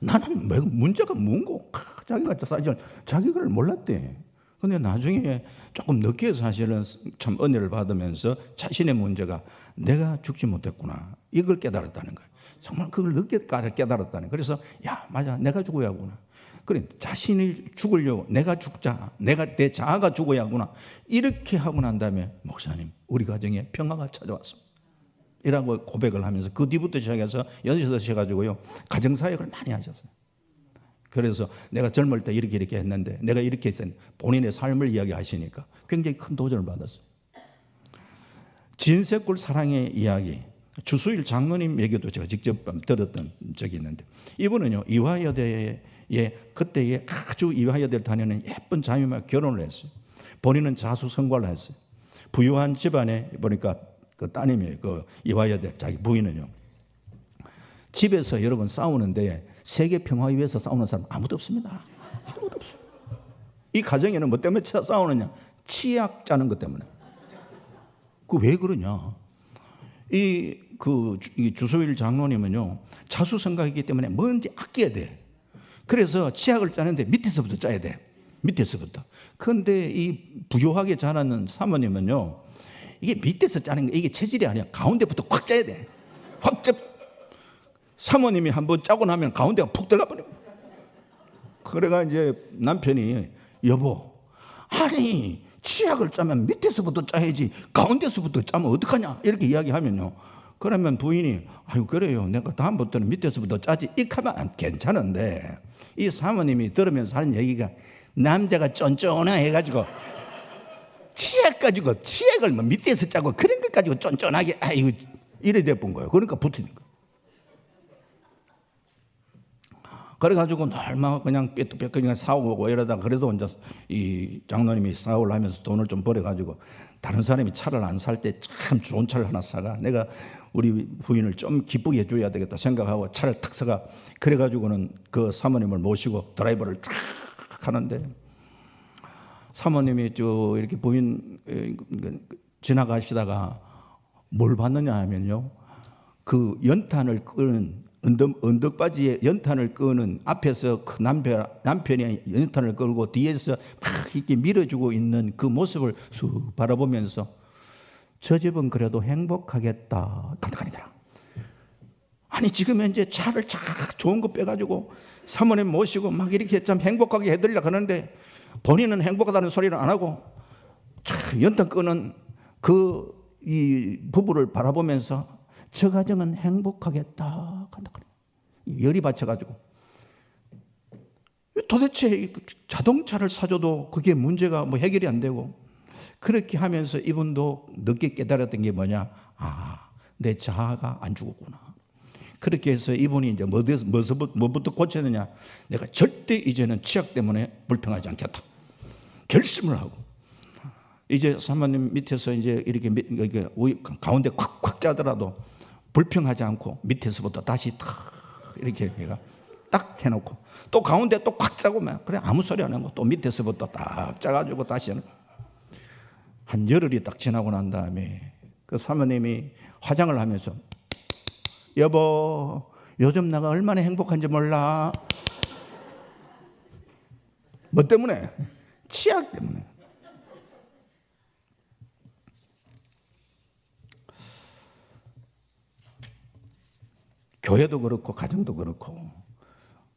나는 문제가 뭔고? 자기가 사실 자기를 몰랐대. 근데 나중에 조금 늦게 사실은 참 은혜를 받으면서 자신의 문제가 내가 죽지 못했구나. 이걸 깨달았다는 거예요. 정말 그걸 늦게 깨달았다는 거예요. 그래서 야 맞아 내가 죽어야 하구나. 그래 자신이 죽으려고 내가 죽자. 내 자아가 죽어야 하구나. 이렇게 하고 난 다음에 목사님 우리 가정에 평화가 찾아왔습니다. 이라고 고백을 하면서 그 뒤부터 시작해서 연세드셔가지고요 가정사역을 많이 하셨어요. 그래서 내가 젊을 때 이렇게 했는데 내가 이렇게 했었는데 본인의 삶을 이야기하시니까 굉장히 큰 도전을 받았어요. 진세골 사랑의 이야기 주수일 장로님 얘기도 제가 직접 들었던 적이 있는데 이분은요 이화여대에 그때에 아주 이화여대를 다니는 예쁜 자매와 결혼을 했어요. 본인은 자수성가를 했어요. 부유한 집안에 보니까 그 따님이 그 이화여대 자기 부인은요 집에서 여러분 싸우는데 세계 평화 위해서 싸우는 사람 아무도 없습니다. 아무도 없어요. 이 가정에는 뭐 때문에 싸우느냐? 치약 짜는 것 때문에. 그 왜 그러냐? 이 주소일 장로님은요 자수성가이기 때문에 뭔지 아껴야 돼. 그래서 치약을 짜는데 밑에서부터 짜야 돼. 밑에서부터. 그런데 이 부유하게 자라는 사모님은요 이게 밑에서 짜는 게 이게 체질이 아니야. 가운데부터 꽉 짜야 돼. 확 짜. 사모님이 한번 짜고 나면 가운데가 푹 들어가 버려. 그래가 이제 남편이 여보, 아니 치약을 짜면 밑에서부터 짜야지 가운데서부터 짜면 어떡하냐 이렇게 이야기하면요. 그러면 부인이 아유 그래요. 내가 다음부터는 밑에서부터 짜지. 이렇게 하면 괜찮은데 이 사모님이 들으면서 하는 얘기가 남자가 쫀쫀해가지고 치약 가지고 치약을 뭐 밑에서 짜고 그런 것 가지고 쫀쫀하게 아이고 이래 돼본 거예요. 그러니까 붙으니까. 그래가지고 날 그냥 삐뚤빼뚤 그냥 싸우고 이러다가 그래도 이제 이 장로님이 싸우려 하면서 돈을 좀 벌어가지고 다른 사람이 차를 안 살 때 참 좋은 차를 하나 사가 내가 우리 부인을 좀 기쁘게 해줘야 되겠다 생각하고 차를 탁 사가 그래가지고는 그 사모님을 모시고 드라이브를 쫙 하는데 사모님이 저 이렇게 부인 지나가시다가 뭘 봤느냐 하면요 그 연탄을 끄는 언덕바지에 연탄을 끄는 앞에서 그 남편이 연탄을 끌고 뒤에서 막 이렇게 밀어주고 있는 그 모습을 쑥 바라보면서 저 집은 그래도 행복하겠다. 간단하더라. 아니 지금 현재 차를 쫙 좋은 거 빼가지고 사모님 모시고 막 이렇게 참 행복하게 해드리려고 하는데 본인은 행복하다는 소리를 안 하고 연탄 끄는 이 부부를 바라보면서 저 가정은 행복하겠다. 열이 받쳐가지고 도대체 자동차를 사줘도 그게 문제가 뭐 해결이 안 되고 그렇게 하면서 이분도 늦게 깨달았던 게 뭐냐? 아, 내 자아가 안 죽었구나. 그렇게 해서 이분이 이제 뭐부터 고쳤느냐? 내가 절대 이제는 치약 때문에 불평하지 않겠다. 결심을 하고 이제 사모님 밑에서 이제 이렇게 가운데 콱콱 짜더라도 불평하지 않고 밑에서부터 다시 탁 이렇게 해가 딱 해놓고 또 가운데 또 콱 짜고 그래 아무 소리 안 하고 또 밑에서부터 딱 짜가지고 다시 한 열흘이 딱 지나고 난 다음에 그 사모님이 화장을 하면서 여보 요즘 내가 얼마나 행복한지 몰라. 뭐 때문에? 치약 때문에. 교회도 그렇고 가정도 그렇고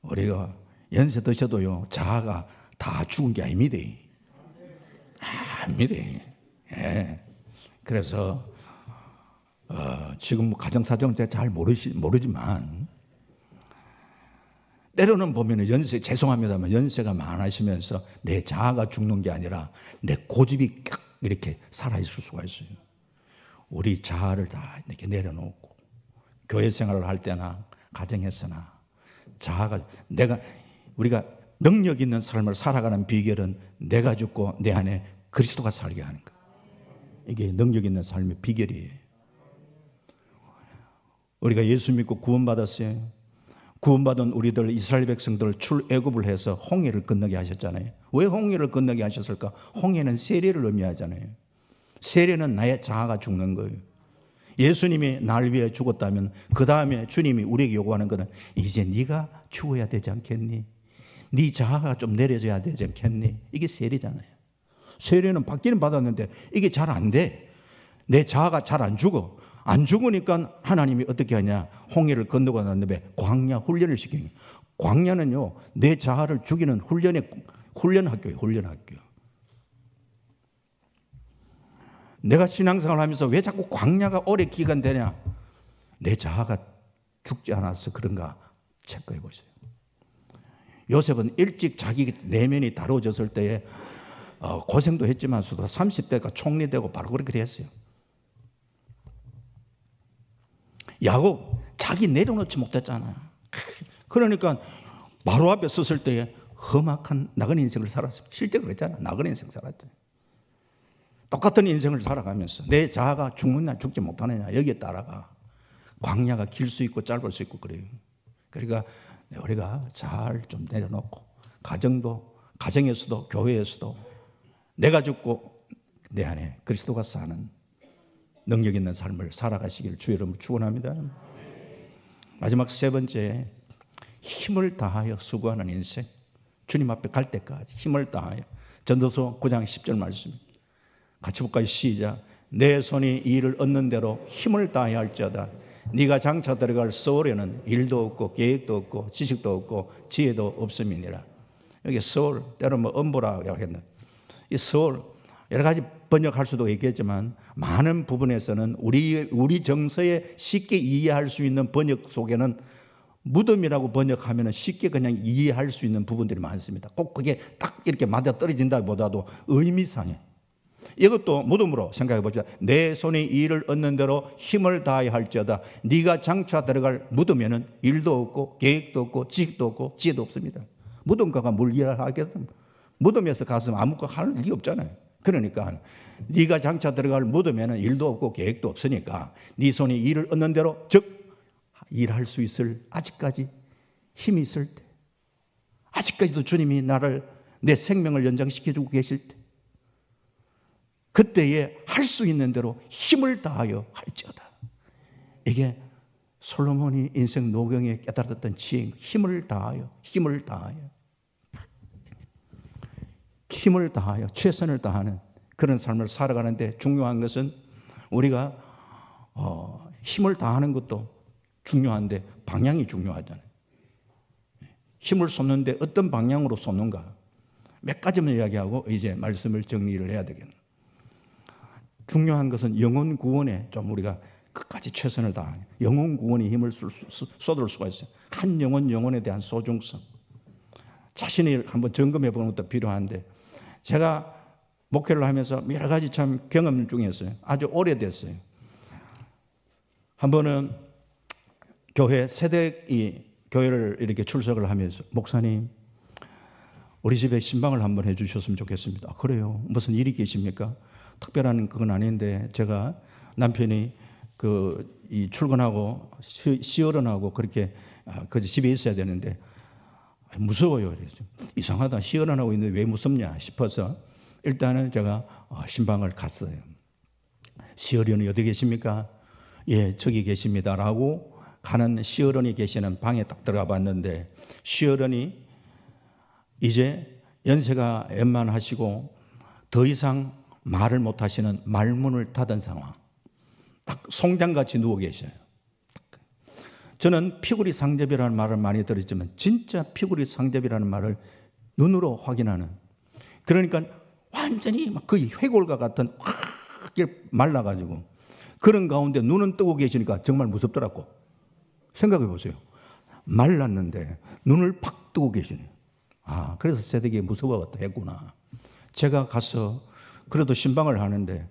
우리가 연세 드셔도요 자아가 다 죽은 게 아닙니다. 아닙니다. 예. 그래서 지금 가정 사정 잘 모르지만 때로는 보면 죄송합니다만 연세가 많으시면서 내 자아가 죽는 게 아니라 내 고집이 깍 이렇게 살아있을 수가 있어요. 우리 자아를 다 이렇게 내려놓고 교회 생활을 할 때나 가정에서나 자아가 우리가 능력 있는 삶을 살아가는 비결은 내가 죽고 내 안에 그리스도가 살게 하는 것. 이게 능력 있는 삶의 비결이에요. 우리가 예수 믿고 구원받았어요. 구원받은 우리들 이스라엘 백성들을 출애굽을 해서 홍해를 건너게 하셨잖아요. 왜 홍해를 건너게 하셨을까? 홍해는 세례를 의미하잖아요. 세례는 나의 자아가 죽는 거예요. 예수님이 날 위해 죽었다면 그 다음에 주님이 우리에게 요구하는 것은 이제 네가 죽어야 되지 않겠니? 네 자아가 좀 내려져야 되지 않겠니? 이게 세례잖아요. 세례는 받기는 받았는데 이게 잘 안 돼. 내 자아가 잘 안 죽어. 안 죽으니까 하나님이 어떻게 하냐? 홍해를 건너고 난 다음에 광야 훈련을 시키는 거예요. 광야는요, 내 자아를 죽이는 훈련 학교예요. 훈련 학교. 내가 신앙생활을 하면서 왜 자꾸 광야가 오래 기간 되냐? 내 자아가 죽지 않아서 그런가 체크해 보세요. 요셉은 일찍 자기 내면이 다루어졌을 때에 고생도 했지만서도 30대가 총리되고 바로 그렇게 했어요. 야곱 자기 내려놓지 못했잖아. 그러니까 바로 앞에 섰을 때에 험악한 나그네 인생을 살았어요. 실제 그랬잖아. 나그네 인생 살았죠. 똑같은 인생을 살아가면서 내 자아가 죽느냐 죽지 못하느냐 여기에 따라가 광야가 길 수 있고 짧을 수 있고 그래요. 그러니까 우리가 잘 좀 내려놓고 가정에서도 교회에서도 내가 죽고 내 안에 그리스도가 사는 능력 있는 삶을 살아가시길 주의 이름으로 축원합니다. 마지막 세 번째, 힘을 다하여 수고하는 인생. 주님 앞에 갈 때까지 힘을 다하여. 전도서 9장 10절 말씀 같이 볼까요? 시작. 내 손이 이 일을 얻는 대로 힘을 다하여 할지어다. 네가 장차 들어갈 서울에는 일도 없고 계획도 없고 지식도 없고 지혜도 없음이니라. 여기 서울, 때로는 뭐 엄보라고 하겠네. 이 서울 여러 가지 번역할 수도 있겠지만 많은 부분에서는 우리 정서에 쉽게 이해할 수 있는 번역 속에는 무덤이라고 번역하면 쉽게 그냥 이해할 수 있는 부분들이 많습니다. 꼭 그게 딱 이렇게 맞아 떨어진다기보다도 의미상에 이것도 무덤으로 생각해 봅시다. 내 손이 이 일을 얻는 대로 힘을 다하여 할지어다. 네가 장차 들어갈 무덤에는 일도 없고 계획도 없고 지식도 없고 지혜도 없습니다. 무덤가가 뭘 일을 하겠습니까? 무덤에서 가서 아무것도 할 일이 없잖아요. 그러니까 네가 장차 들어갈 무덤에는 일도 없고 계획도 없으니까 네 손이 일을 얻는 대로 즉 일할 수 있을 아직까지 힘이 있을 때 아직까지도 주님이 내 생명을 연장시켜주고 계실 때 그때에 할 수 있는 대로 힘을 다하여 할지어다. 이게 솔로몬이 인생 노경에 깨달았던 지혜, 힘을 다하여 최선을 다하는 그런 삶을 살아가는데 중요한 것은 우리가 힘을 다하는 것도 중요한데 방향이 중요하잖아요. 힘을 쏟는데 어떤 방향으로 쏟는가 몇 가지만 이야기하고 이제 말씀을 정리를 해야 되겠네요. 중요한 것은 영혼 구원에 좀 우리가 끝까지 최선을 다하는 영혼 구원에 힘을 쏟을 수가 있어요. 한 영혼에 대한 소중성 자신을 한번 점검해 보는 것도 필요한데 제가 목회를 하면서 여러 가지 참 경험 중에 있어요. 아주 오래됐어요. 한 번은 교회를 이렇게 출석을 하면서 목사님 우리 집에 신방을 한번 해주셨으면 좋겠습니다. 아, 그래요? 무슨 일이 계십니까? 특별한 그건 아닌데 제가 남편이 이 출근하고 시어른하고 그렇게 그 집에 있어야 되는데 무서워요. 그래서 이상하다. 시어른하고 있는데 왜 무섭냐 싶어서 일단은 제가 신방을 갔어요. 시어른이 어디 계십니까? 예, 저기 계십니다라고 가는 시어른이 계시는 방에 딱 들어가 봤는데 시어른이 이제 연세가 웬만하시고 더 이상 말을 못하시는 말문을 닫은 상황. 딱 송장같이 누워 계셔요. 저는 피구리 상접이라는 말을 많이 들었지만 진짜 피구리 상접이라는 말을 눈으로 확인하는 그러니까 완전히 막 거의 회골과 같은 확 말라가지고 그런 가운데 눈은 뜨고 계시니까 정말 무섭더라고. 생각해 보세요. 말랐는데 눈을 팍 뜨고 계시네요. 그래서 세대기에 무서워가 했구나. 제가 가서 그래도 신방을 하는데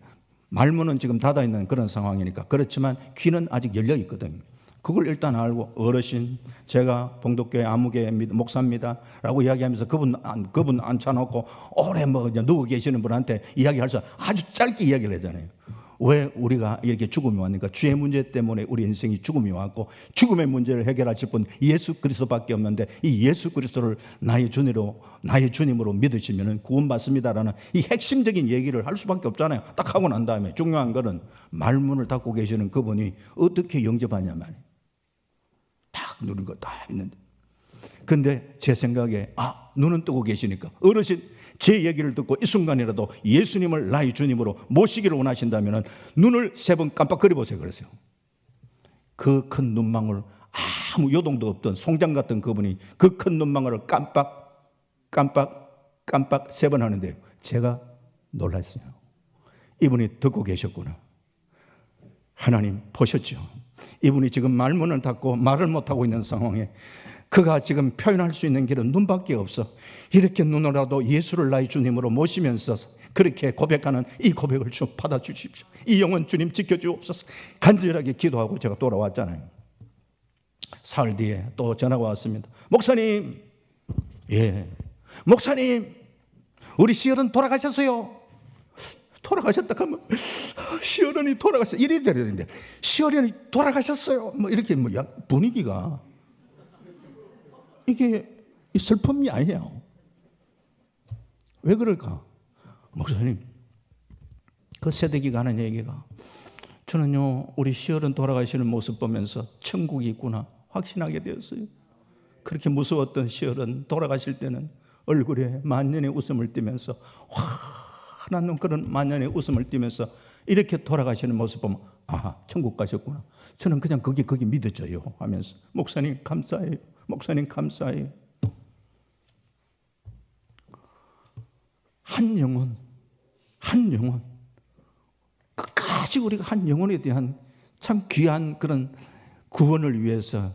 말문은 지금 닫아 있는 그런 상황이니까, 그렇지만 귀는 아직 열려 있거든요. 그걸 일단 알고, 어르신, 제가 봉독교회 아무개 목사입니다 라고 이야기하면서 그분 앉혀놓고 오래 누워 계시는 분한테 이야기할 수, 아주 짧게 이야기를 하잖아요. 왜 우리가 이렇게 죽음이 왔는가? 죄의 문제 때문에 우리 인생이 죽음이 왔고, 죽음의 문제를 해결하실 분 예수 그리스도밖에 없는데, 이 예수 그리스도를 나의 주님으로 믿으시면 구원받습니다라는 이 핵심적인 얘기를 할 수밖에 없잖아요. 딱 하고 난 다음에 중요한 거는 말문을 닫고 계시는 그분이 어떻게 영접하냐 말이에요. 딱 누리고 딱 있는데, 근데 제 생각에 눈은 뜨고 계시니까, 어르신, 제 얘기를 듣고 이 순간이라도 예수님을 나의 주님으로 모시기를 원하신다면 눈을 3번 깜빡거려 보세요. 그러세요. 그 큰 눈망울, 아무 요동도 없던 송장 같은 그분이 그 큰 눈망울을 깜빡 3번 하는데요. 제가 놀랐어요. 이분이 듣고 계셨구나. 하나님 보셨죠? 이분이 지금 말문을 닫고 말을 못하고 있는 상황에 그가 지금 표현할 수 있는 길은 눈밖에 없어. 이렇게 눈으로라도 예수를 나의 주님으로 모시면서 그렇게 고백하는 이 고백을 좀 받아주십시오. 이 영혼 주님 지켜주옵소서. 간절하게 기도하고 제가 돌아왔잖아요. 사흘 뒤에 또 전화가 왔습니다. 목사님, 목사님, 우리 시어른 돌아가셨어요. 돌아가셨다 하면 시어른이 돌아가셨어요. 이래 돼야 되는데 시어른이 돌아가셨어요. 이렇게 분위기가, 이게 슬픔이 아니에요. 왜 그럴까? 목사님, 그 세대기가 하는 얘기가, 저는요 우리 시어른 돌아가시는 모습 보면서 천국이 있구나 확신하게 되었어요. 그렇게 무서웠던 시어른 돌아가실 때는 얼굴에 만년의 웃음을 띠면서 환한 그런 만년의 웃음을 띠면서 이렇게 돌아가시는 모습 보면 천국 가셨구나. 저는 그냥 거기 믿어져요 하면서, 목사님 감사해요. 목사님 감사해요. 한 영혼 끝까지 우리가 한 영혼에 대한 참 귀한 그런 구원을 위해서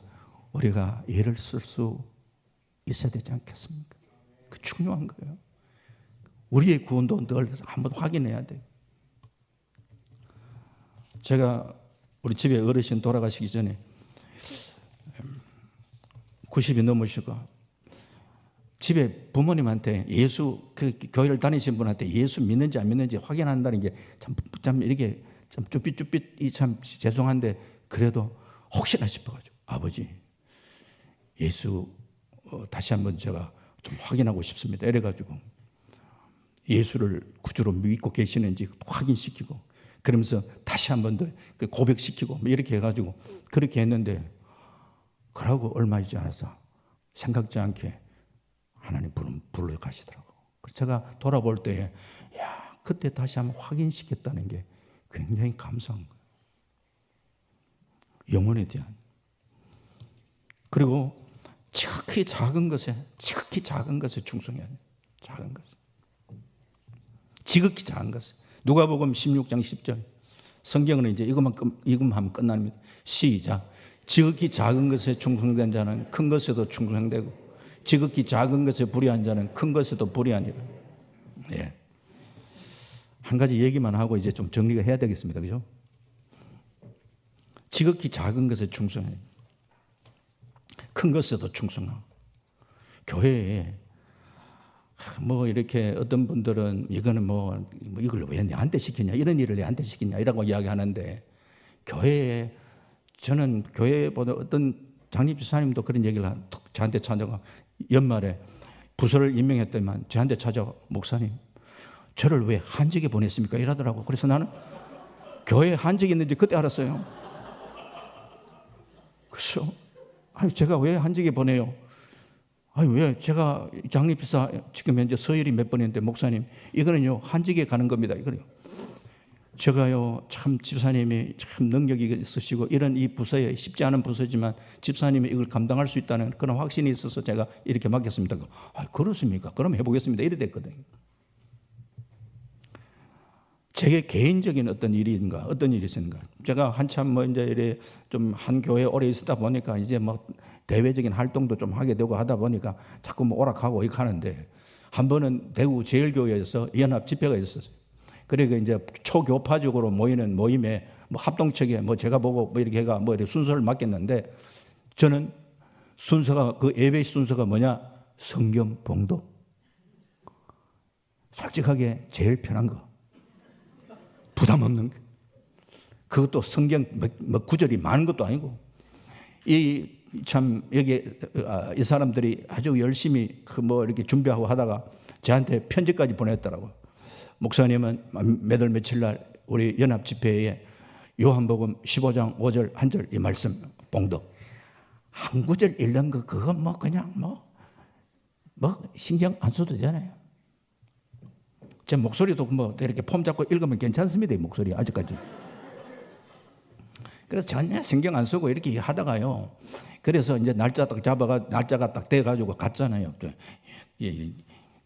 우리가 애를 쓸 수 있어야 되지 않겠습니까? 그 중요한 거예요. 우리의 구원도 늘 한번 확인해야 돼요. 제가 우리 집에 어르신 돌아가시기 전에 90이 넘으시고 집에 부모님한테 그 교회를 다니신 분한테 예수 믿는지 안 믿는지 확인한다는 게 참 이렇게 참 쭈삣쭈삣이 참 죄송한데, 그래도 혹시나 싶어가지고, 아버지 예수 다시 한번 제가 좀 확인하고 싶습니다. 이래가지고 예수를 구주로 믿고 계시는지 확인시키고, 그러면서 다시 한번 더 고백시키고 이렇게 해가지고 그렇게 했는데, 그러고 얼마 있지 않아서 생각지 않게 하나님 불러 가시더라고. 그래서 제가 돌아볼 때에 그때 다시 한번 확인시켰다는 게 굉장히 감사한 거예요. 영혼에 대한. 그리고 지극히 작은 것에 충성해야 돼요. 작은 것. 지극히 작은 것. 누가복음 16장 10절. 성경은 이제 이것만 하면 끝납니다. 시작. 지극히 작은 것에 충성된 자는 큰 것에도 충성되고, 지극히 작은 것에 불의한 자는 큰 것에도 불의하니라. 한 가지 얘기만 하고 이제 좀 정리가 해야 되겠습니다. 그죠? 지극히 작은 것에 충성해. 큰 것에도 충성하고. 교회에 이렇게 어떤 분들은 이거는 이걸 왜 내한테 시키냐, 이런 일을 내한테 시키냐 이라고 이야기하는데, 교회에, 저는 교회보다 어떤 장립지사님도 그런 얘기를 저한테 찾아가, 연말에 부서를 임명했더니만 저한테 찾아가, 목사님 저를 왜 한직에 보냈습니까? 이러더라고. 그래서 나는 교회에 한직이 있는지 그때 알았어요. 그래서 제가 왜 한직에 보내요? 왜 제가 장립지사 지금 현재 서열이 몇 번인데, 목사님 이거는요 한직에 가는 겁니다. 이거요. 제가요 참 집사님이 참 능력이 있으시고, 이런 이 부서에 쉽지 않은 부서지만 집사님이 이걸 감당할 수 있다는 그런 확신이 있어서 제가 이렇게 맡겼습니다. 그렇습니까? 그럼 해보겠습니다. 이래 됐거든요. 제게 개인적인 어떤 일인가, 어떤 일이 있었는가. 제가 한참 이제 이래 좀 한 교회에 오래 있었다 보니까 이제 대외적인 활동도 좀 하게 되고 하다 보니까 자꾸 뭐 오락하고 이렇게 하는데, 한 번은 대구 제일교회에서 연합 집회가 있었어요. 그러니까 이제 초교파적으로 모이는 모임에 뭐 합동측에 뭐 제가 보고 뭐 이렇게 해가 뭐 이렇게 순서를 맡겼는데, 저는 순서가, 그 예배 순서가 뭐냐? 성경 봉독. 솔직하게 제일 편한 거. 부담 없는 거. 그것도 성경 뭐 구절이 많은 것도 아니고. 여기 이 사람들이 아주 열심히 그 뭐 이렇게 준비하고 하다가 저한테 편지까지 보냈더라고요. 목사님은 몇 월 며칠 날 우리 연합 집회에 요한복음 15장 5절 한 절 이 말씀 봉독. 한 구절 읽는 거 그거 뭐 그냥 뭐 신경 안 써도 되잖아요. 제 목소리도 뭐 이렇게 폼 잡고 읽으면 괜찮습니다. 이 목소리 아직까지. 그래서 전혀 신경 안 쓰고 이렇게 하다가요. 그래서 이제 날짜 딱 잡아가 날짜가 딱 돼 가지고 갔잖아요.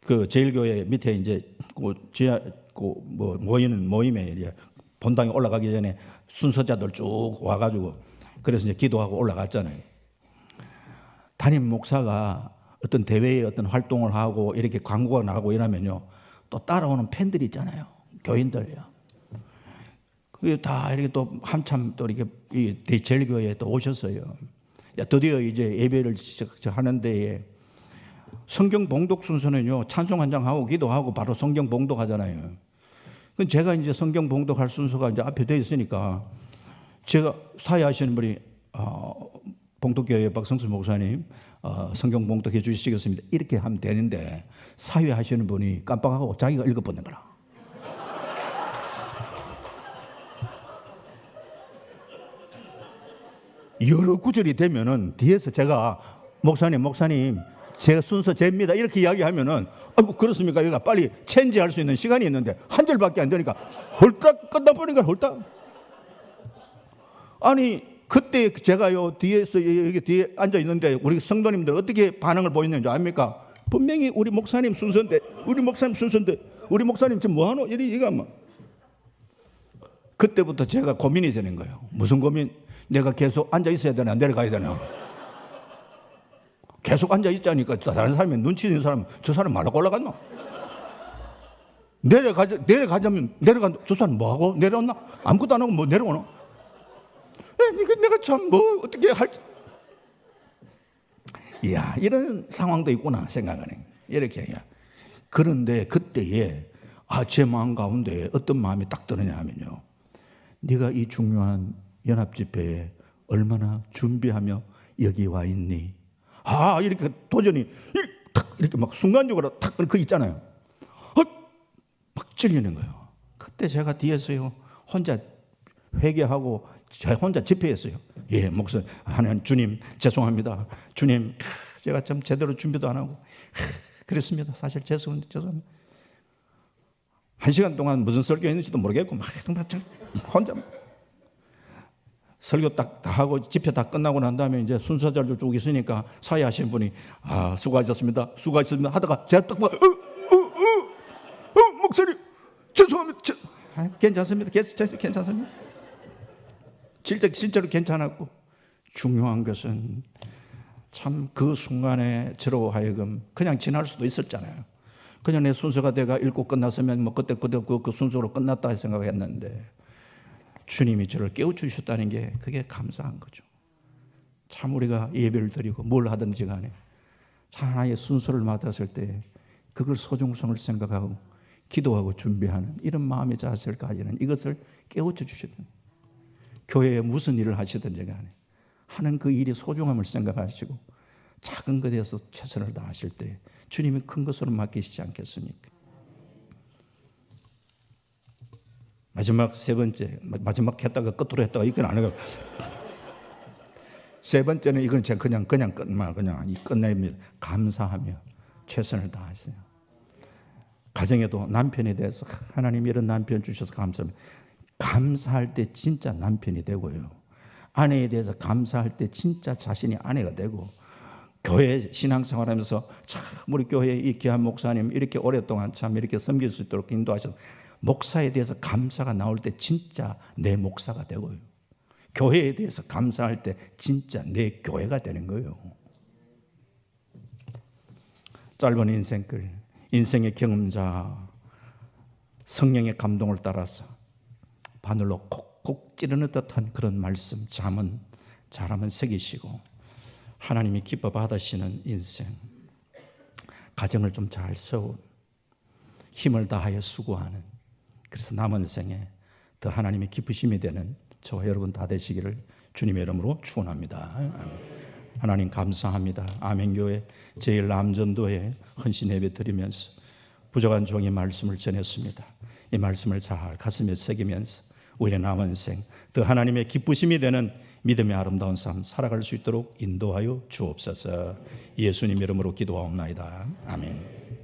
그 제일교회 밑에 이제 그 지하 뭐 모이는 모임에 이제 본당에 올라가기 전에 순서자들 쭉 와가지고 그래서 이제 기도하고 올라갔잖아요. 담임 목사가 어떤 대회에 어떤 활동을 하고 이렇게 광고가 나가고 이러면요, 또 따라오는 팬들이 있잖아요. 교인들요. 그게 다 이렇게 또 한참 또 이렇게 이 제일교회에 또 오셨어요. 드디어 이제 예배를 하는데 성경 봉독 순서는요, 찬송 한 장 하고 기도하고 바로 성경 봉독하잖아요. 제가 이제 성경 봉독할 순서가 이제 앞에 돼 있으니까 제가 사회하시는 분이 봉독교회 박성수 목사님 성경 봉독해 주시겠습니다. 이렇게 하면 되는데 사회하시는 분이 깜빡하고 자기가 읽어보는 거라. 여러 구절이 되면은 뒤에서 제가 목사님 제 순서 잽니다 이렇게 이야기하면은 아이고 그렇습니까? 여기가 빨리 체인지할 수 있는 시간이 있는데 한 절밖에 안 되니까 홀딱 끝나버리니까 홀딱. 아니 그때 제가요 뒤에서 여기 뒤에 앉아 있는데 우리 성도님들 어떻게 반응을 보였는지 압니까? 분명히 우리 목사님 순서인데 우리 목사님 지금 뭐하노? 이가 뭐. 그때부터 제가 고민이 되는 거예요. 무슨 고민? 내가 계속 앉아 있어야 되나 내려가야 되나? 계속 앉아 있자니까 다른 사람이 눈치 있는 사람 저 사람 말라고 올라갔나? 내려가자면 저 사람 뭐하고 내려왔나? 아무것도 안 하고 뭐 내려오나? 내가 참 뭐 어떻게 할지. 이야 이런 상황도 있구나 생각하네. 이렇게 해야. 그런데 그때에 제 마음 가운데 어떤 마음이 딱 드느냐 하면요, 네가 이 중요한 연합 집회에 얼마나 준비하며 여기 와 있니? 이렇게 도전이 이렇게 막 순간적으로 탁 그 있잖아요. 막 찔리는 거예요. 그때 제가 뒤에서요 혼자 회개하고 혼자 집회했어요. 예, 목사 하나님 주님 죄송합니다. 주님 제가 좀 제대로 준비도 안 하고 그랬습니다. 사실 죄송합니다. 1시간 동안 무슨 설교했는지도 모르겠고 막 혼자 설교 딱 다 하고 집회 다 끝나고 난 다음에 이제 순서자들 쭉 있으니까 사회하시는 분이 수고하셨습니다 하다가 제가 딱 봐, 목사님 죄송합니다. 괜찮습니다. 괜찮습니다. 진짜로 괜찮았고, 중요한 것은 참 그 순간에 저로 하여금 그냥 지날 수도 있었잖아요. 그냥 내 순서가 내가 읽고 끝났으면 뭐 그때 그 순서로 끝났다 생각했는데 주님이 저를 깨워주셨다는 게 그게 감사한 거죠. 참 우리가 예배를 드리고 뭘 하든지 간에 하나의 순서를 맡았을 때 그걸 소중성을 생각하고 기도하고 준비하는 이런 마음의 자세를 가지는 이것을 깨워줘 주셨던, 교회에 무슨 일을 하시든지 간에 하는 그 일이 소중함을 생각하시고 작은 것에서 최선을 다하실 때 주님이 큰 것으로 맡기시지 않겠습니까? 마지막 세 번째, 마지막 했다가 끝으로 했다가 이건 안 해요. 세 번째는 이건 제가 그냥 끝냅니다. 감사하며 최선을 다하세요. 가정에도 남편에 대해서 하나님 이런 남편 주셔서 감사합니다. 감사할 때 진짜 남편이 되고요. 아내에 대해서 감사할 때 진짜 자신이 아내가 되고, 교회 신앙생활하면서 참 우리 교회 이 귀한 목사님 이렇게 오랫동안 참 이렇게 섬길 수 있도록 인도하셔서 목사에 대해서 감사가 나올 때 진짜 내 목사가 되고요. 교회에 대해서 감사할 때 진짜 내 교회가 되는 거예요. 짧은 인생글, 인생의 경험자, 성령의 감동을 따라서 바늘로 콕콕 찌르는 듯한 그런 말씀, 잠은 잘하면 새기시고 하나님이 기뻐 받으시는 인생, 가정을 좀 잘 세운, 힘을 다하여 수고하는, 그래서 남은 생에 더 하나님의 기쁘심이 되는 저와 여러분 다 되시기를 주님의 이름으로 축원합니다. 아멘. 하나님 감사합니다. 아멘교회 제일 남전도에 헌신 예배 드리면서 부족한 종의 말씀을 전했습니다. 이 말씀을 잘 가슴에 새기면서 우리의 남은 생 더 하나님의 기쁘심이 되는 믿음의 아름다운 삶 살아갈 수 있도록 인도하여 주옵소서. 예수님 이름으로 기도하옵나이다. 아멘.